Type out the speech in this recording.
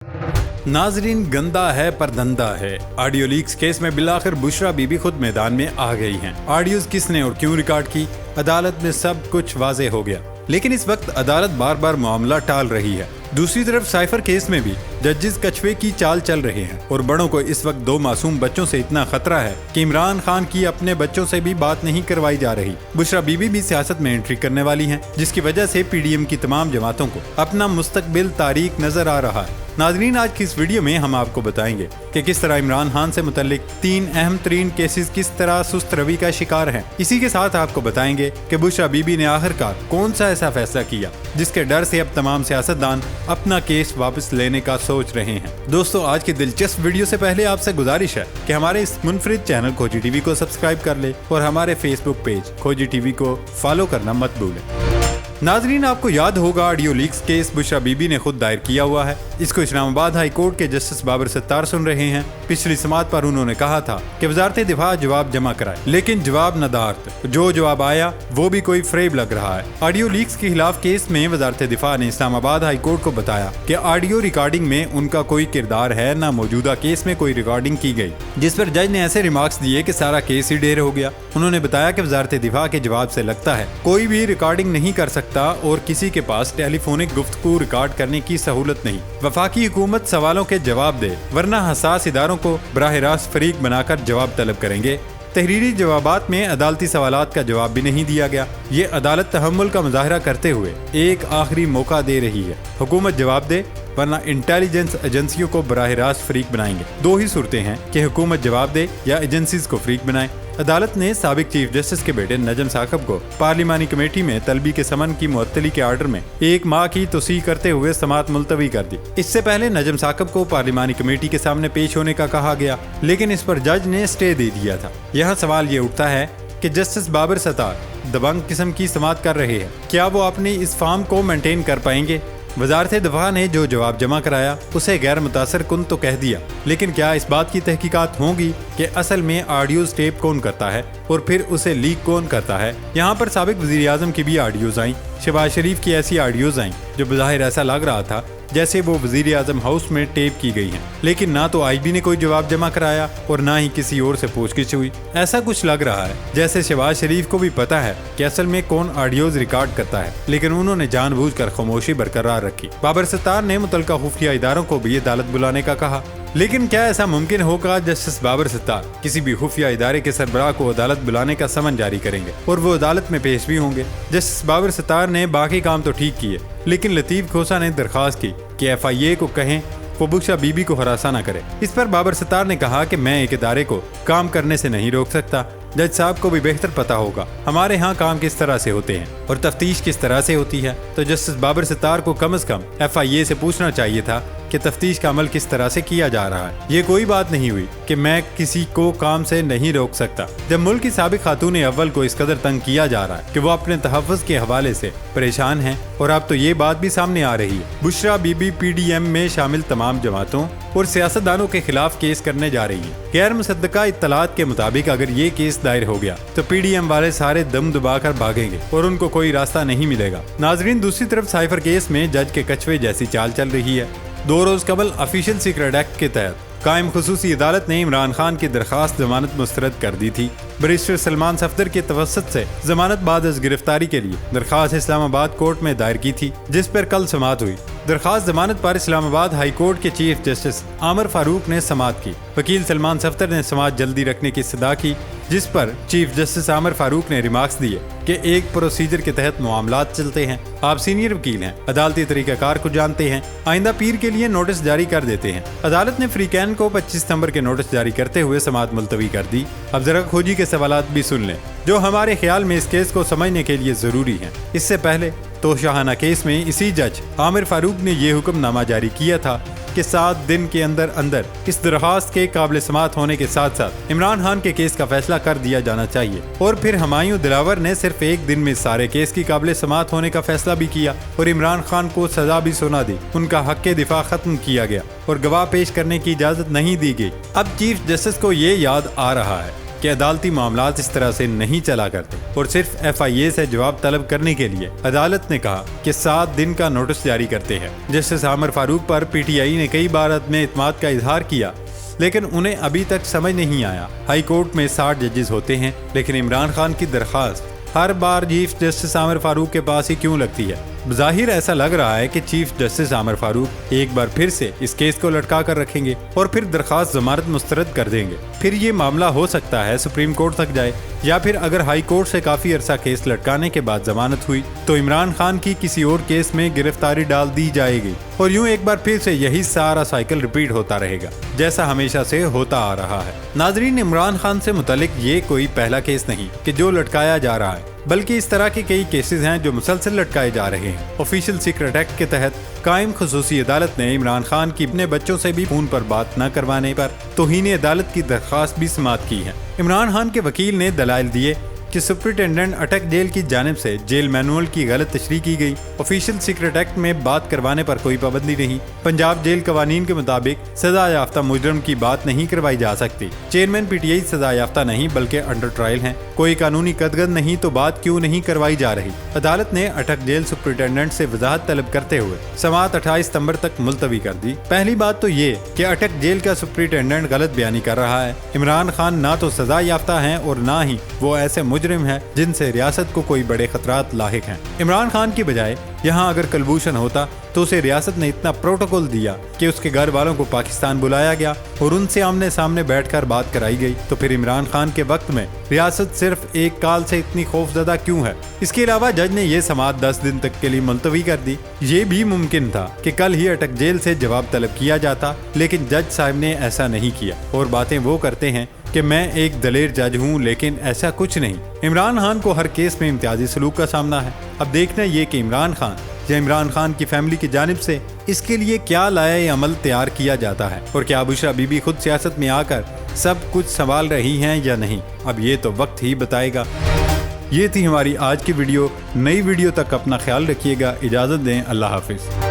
नाजरीन, गंदा है पर धंधा है। ऑडियो लीक्स केस में बिलाखिर बुशरा बीबी खुद मैदान में आ गई हैं। ऑडियोज किसने और क्यों रिकॉर्ड की, अदालत में सब कुछ वाज़ेह हो गया। लेकिन इस वक्त अदालत बार बार मामला टाल रही है। दूसरी तरफ साइफर केस में भी जजेस कछुए की चाल चल रहे हैं और बड़ों को इस वक्त 2 मासूम बच्चों से इतना खतरा है कि इमरान खान की अपने बच्चों से भी बात नहीं करवाई जा रही। बुशरा बीबी भी सियासत में एंट्री करने वाली हैं, जिसकी वजह से पीडीएम की तमाम जमातों को अपना मुस्तकबिल तारीक नजर आ रहा है। नाजरीन, आज की इस वीडियो में हम आपको बताएंगे कि किस तरह इमरान खान से मुतल्लिक 3 अहम तरीन केसेस किस तरह सुस्त रवि का शिकार हैं। इसी के साथ आपको बताएंगे कि बुशरा बीबी ने आखिरकार कौन सा ऐसा फैसला किया जिसके डर से अब तमाम सियासतदान अपना केस वापस लेने का सोच रहे हैं। दोस्तों, आज की दिलचस्प वीडियो से पहले आपसे गुजारिश है कि हमारे इस मुनफरिद चैनल खोजी टीवी को सब्सक्राइब कर ले और हमारे फेसबुक पेज खोजी टीवी को फॉलो करना मत भूलें। नाजरीन, आपको याद होगा audio leaks case Bushra Bibi ने खुद दायर किया हुआ है। इसको इस्लामाबाद हाई कोर्ट के जस्टिस बाबर सत्तार सुन रहे हैं। पिछली समात पर उन्होंने कहा था कि वजारत दिफा जवाब जमा कराए, लेकिन जवाब नदारत जो जवाब आया वो भी कोई फ्रेब लग रहा है। ऑडियो लीक्स के खिलाफ केस में वजारत दिफा ने इस्लामाबाद हाई कोर्ट को बताया कि ऑडियो रिकॉर्डिंग में उनका कोई किरदार है, न मौजूदा केस में कोई रिकॉर्डिंग की गई, जिस पर जज ने ऐसे रिमार्क्स दिए कि सारा केस ही ढेर हो गया। उन्होंने बताया कि वजारत दिफा के जवाब से लगता है कोई भी रिकॉर्डिंग नहीं कर सकता और किसी के पास टेलीफोनिक गुफ्तगू रिकॉर्ड करने की सहूलत नहीं। वफाकी हुकूमत सवालों के जवाब दे, वरना हसास इदारों को बराह रास्त फरीक बनाकर जवाब तलब करेंगे। तहरीरी जवाबात में अदालती सवालात का जवाब भी नहीं दिया गया। ये अदालत तहम्मुल का मुजाहरा करते हुए एक आखिरी मौका दे रही है। हुकूमत जवाब दे, वरना इंटेलिजेंस एजेंसियों को बराह रास्त फरीक बनाएंगे। 2 ही सूरतें हैं कि हुकूमत जवाब दे या एजेंसीज को फरीक बनाए। अदालत ने साबिक चीफ जस्टिस के बेटे नजम साकब को पार्लिमानी कमेटी में तलबी के समन की मुअत्तली के आर्डर में 1 माह की तोसीह करते हुए समात मुलतवी कर दी। इससे पहले नजम साकब को पार्लिमानी कमेटी के सामने पेश होने का कहा गया, लेकिन इस पर जज ने स्टे दे दिया था। यहाँ सवाल ये उठता है कि जस्टिस बाबर सत्तार दबंग किस्म की समात कर रहे हैं, क्या वो अपनी इस फॉर्म को मेंटेन कर पाएंगे? वजारत दिफा ने जो जवाब जमा कराया उसे गैर मुतासर कुन तो कह दिया, लेकिन क्या इस बात की तहकीकात होंगी कि असल में ऑडियो टेप कौन करता है और फिर उसे लीक कौन करता है? यहाँ पर साबिक वज़ीर आज़म की भी ऑडियोज आई। शहबाज शरीफ की ऐसी ऑडियोज आई जो बज़ाहिर ऐसा लग रहा था जैसे वो वज़ीर आज़म हाउस में टेप की गई हैं, लेकिन ना तो आईबी ने कोई जवाब जमा कराया और ना ही किसी और से पूछगिछ हुई। ऐसा कुछ लग रहा है जैसे शहबाज शरीफ को भी पता है कि असल में कौन ऑडियोज रिकॉर्ड करता है, लेकिन उन्होंने जानबूझकर खामोशी बरकरार रखी। बाबर सत्तार ने मुतल्लिका खुफिया इदारों को भी अदालत बुलाने का कहा, लेकिन क्या ऐसा मुमकिन होगा जस्टिस बाबर सत्तार किसी भी खुफिया इदारे के सरबराह को अदालत बुलाने का समन जारी करेंगे और वो अदालत में पेश भी होंगे? जस्टिस बाबर सत्तार ने बाकी काम तो ठीक किए, लेकिन लतीफ खोसा ने दरख्वास्त की कि FIA को कहें वो बुशरा बीबी को हरासा न करे। इस पर बाबर सत्तार ने कहा कि मैं एक इदारे को काम करने से नहीं रोक सकता। जज साहब को भी बेहतर पता होगा हमारे यहाँ काम किस तरह से होते हैं और तफ्तीश किस तरह से होती है, तो जस्टिस बाबर सत्तार को कम से कम FIA से पूछना चाहिए था कि तफ्तीश का अमल किस तरह से किया जा रहा है। ये कोई बात नहीं हुई कि मैं किसी को काम से नहीं रोक सकता, जब मुल्क की साबिक खातून अव्वल को इस कदर तंग किया जा रहा है कि वो अपने तहफ़्फ़ुज़ के हवाले से परेशान हैं। और अब तो ये बात भी सामने आ रही है बुशरा बीबी PDM में शामिल तमाम जमातों और सियासतदानों के खिलाफ केस करने जा रही है। गैर मुसद्दका इत्तलात के मुताबिक अगर ये केस दायर हो गया तो PDM वाले सारे दम दबाकर भागेंगे और उनको कोई रास्ता नहीं मिलेगा। नाजरीन, दूसरी तरफ साइफर केस में जज के कछुए जैसी चाल चल रही है। 2 रोज कबल ऑफिशियल सीक्रेट एक्ट के तहत कायम खुसूसी अदालत ने इमरान खान की दरखास्त जमानत मुस्तरद कर दी थी। बैरिस्टर सलमान सफदर के तवस्सुत से जमानत बाद अज गिरफ्तारी के लिए दरखास्त इस्लामाबाद कोर्ट में दायर की थी, जिस पर कल समात हुई। दरखास्त जमानत पर इस्लामाबाद हाई कोर्ट के चीफ जस्टिस आमिर फारूक ने समात की। वकील सलमान सफदर ने समात जल्दी रखने की सदा की, जिस पर चीफ जस्टिस आमिर फारूक ने रिमार्क्स दिए कि एक प्रोसीजर के तहत मामलात चलते हैं, आप सीनियर वकील हैं, अदालती तरीकाकार को जानते हैं, आइंदा पीर के लिए नोटिस जारी कर देते हैं। अदालत ने फ्रीकैन को 25 सितंबर के नोटिस जारी करते हुए समात मुलतवी कर दी। अब जरा खोजी के सवालात भी सुन लें जो हमारे ख्याल में इस केस को समझने के लिए जरूरी हैं। इससे पहले तोशाहाना केस में इसी जज आमिर फारूक ने यह हुक्मनामा जारी किया था कि 7 दिन के अंदर अंदर इस दरखास्त के काबिल समात होने के साथ साथ इमरान खान के केस का फैसला कर दिया जाना चाहिए। और फिर हुमायूं दिलावर ने सिर्फ 1 दिन में सारे केस की काबिल समात होने का फैसला भी किया और इमरान खान को सजा भी सुना दी। उनका हक दिफा खत्म किया गया और गवाह पेश करने की इजाजत नहीं दी गई। अब चीफ जस्टिस को ये याद आ रहा है کہ عدالتی معاملات اس طرح سے نہیں چلا کرتے اور صرف FIA سے جواب طلب کرنے کے لیے عدالت نے کہا کہ 7 دن کا نوٹس جاری کرتے ہیں۔ جسٹس عامر فاروق پر PTI نے کئی بار عدم اعتماد کا اظہار کیا، لیکن انہیں ابھی تک سمجھ نہیں آیا ہائی کورٹ میں 60 ججز ہوتے ہیں، لیکن عمران خان کی درخواست ہر بار چیف جسٹس عامر فاروق کے پاس ہی کیوں لگتی ہے؟ بظاہر ایسا لگ رہا ہے کہ چیف جسٹس عامر فاروق ایک بار پھر سے اس کیس کو لٹکا کر رکھیں گے اور پھر درخواست ضمانت مسترد کر دیں گے۔ پھر یہ معاملہ ہو سکتا ہے سپریم کورٹ تک جائے، یا پھر اگر ہائی کورٹ سے کافی عرصہ کیس لٹکانے کے بعد ضمانت ہوئی تو عمران خان کی کسی اور کیس میں گرفتاری ڈال دی جائے گی، اور یوں ایک بار پھر سے یہی سارا سائیکل ریپیٹ ہوتا رہے گا جیسا ہمیشہ سے ہوتا آ رہا ہے۔ ناظرین، عمران خان سے متعلق یہ کوئی پہلا کیس نہیں کہ جو لٹکایا جا رہا ہے، بلکہ اس طرح کے کئی کیسز ہیں جو مسلسل لٹکائے جا رہے ہیں۔ آفیشیل سیکرٹ ایکٹ کے تحت قائم خصوصی عدالت نے عمران خان کی اپنے بچوں سے بھی فون پر بات نہ کروانے پر توہین عدالت کی درخواست بھی سماعت کی ہے۔ عمران خان کے وکیل نے دلائل دیے کہ سپرنٹینڈنٹ اٹک جیل کی جانب سے جیل مینول کی غلط تشریح کی گئی۔ آفیشیل سیکرٹ ایکٹ میں بات کروانے پر کوئی پابندی نہیں۔ پنجاب جیل قوانین کے مطابق سزا یافتہ مجرم کی بات نہیں کروائی جا سکتی۔ چیئرمین PTI سزا یافتہ نہیں بلکہ انڈر ٹرائل ہیں۔ کوئی قانونی قدغن نہیں تو بات کیوں نہیں کروائی جا رہی؟ عدالت نے اٹک جیل سپرنٹینڈنٹ سے وضاحت طلب کرتے ہوئے سماعت 28 ستمبر تک ملتوی کر دی۔ پہلی بات تو یہ کہ اٹک جیل کا سپرنٹینڈنٹ غلط بیانی کر رہا ہے۔ عمران خان نہ تو سزا یافتہ ہیں اور نہ ہی وہ ایسے مجرم ہیں جن سے ریاست کو کوئی بڑے خطرات لاحق ہیں۔ عمران خان کی بجائے یہاں اگر کلبھوشن ہوتا تو اسے ریاست نے اتنا پروٹوکول دیا کہ اس کے گھر والوں کو پاکستان بلایا گیا اور ان سے آمنے سامنے بیٹھ کر بات کرائی گئی، تو پھر عمران خان کے وقت میں ریاست صرف ایک کال سے اتنی خوف زدہ کیوں ہے؟ اس کے علاوہ جج نے یہ سماعت 10 دن تک کے لیے ملتوی کر دی۔ یہ بھی ممکن تھا کہ کل ہی اٹک جیل سے جواب طلب کیا جاتا، لیکن جج صاحب نے ایسا نہیں کیا، اور باتیں وہ کرتے ہیں کہ میں ایک دلیر جج ہوں، لیکن ایسا کچھ نہیں۔ عمران خان کو ہر کیس میں امتیازی سلوک کا سامنا ہے۔ اب دیکھنا یہ کہ عمران خان یا عمران خان کی فیملی کی جانب سے اس کے لیے کیا لائحہ عمل تیار کیا جاتا ہے، اور کیا بشرا بی بی خود سیاست میں آ کر سب کچھ سنبھال رہی ہیں یا نہیں، اب یہ تو وقت ہی بتائے گا۔ یہ تھی ہماری آج کی ویڈیو۔ نئی ویڈیو تک اپنا خیال رکھیے گا۔ اجازت دیں، اللہ حافظ۔